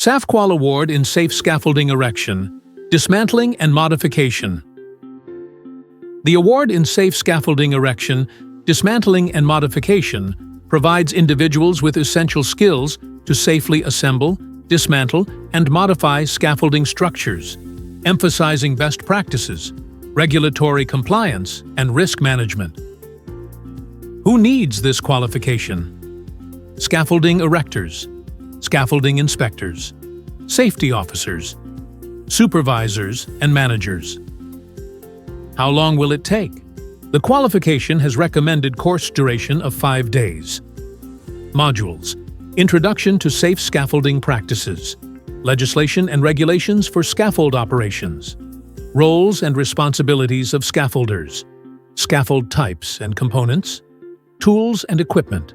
SafQual Award in Safe Scaffolding Erection, Dismantling and Modification. The award in Safe Scaffolding Erection, Dismantling and Modification provides individuals with essential skills to safely assemble, dismantle, and modify scaffolding structures, emphasizing best practices, regulatory compliance, and risk management. Who needs this qualification? Scaffolding erectors, scaffolding inspectors, safety officers, supervisors, and managers. How long will it take? The qualification has recommended course duration of 5 days. Modules: Introduction to Safe Scaffolding Practices, Legislation and Regulations for Scaffold Operations, Roles and Responsibilities of Scaffolders, Scaffold Types and Components, Tools and Equipment,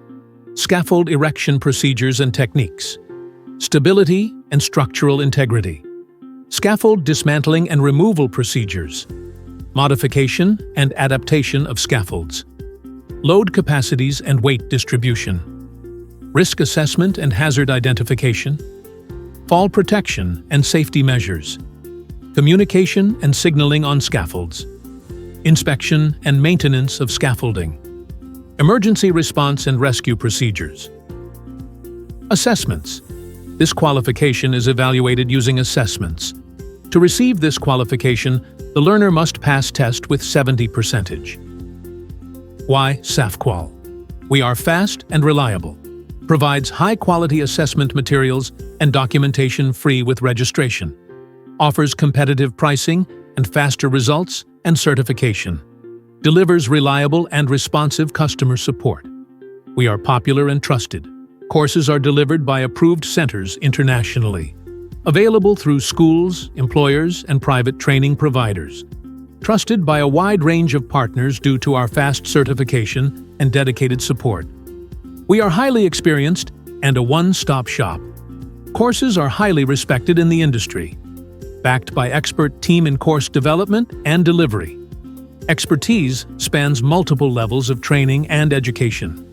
Scaffold Erection Procedures and Techniques, Stability and Structural Integrity, Scaffold Dismantling and Removal Procedures, Modification and Adaptation of Scaffolds, Load Capacities and Weight Distribution, Risk Assessment and Hazard Identification, Fall Protection and Safety Measures, Communication and Signaling on Scaffolds, Inspection and Maintenance of Scaffolding, Emergency Response and Rescue Procedures. Assessments. This qualification is evaluated using assessments. To receive this qualification, the learner must pass test with 70%. Why SafQual? We are fast and reliable. Provides high-quality assessment materials and documentation free with registration. Offers competitive pricing and faster results and certification. Delivers reliable and responsive customer support. We are popular and trusted. Courses are delivered by approved centers internationally. Available through schools, employers, and private training providers. Trusted by a wide range of partners due to our fast certification and dedicated support. We are highly experienced and a one-stop shop. Courses are highly respected in the industry. Backed by expert team in course development and delivery. Expertise spans multiple levels of training and education.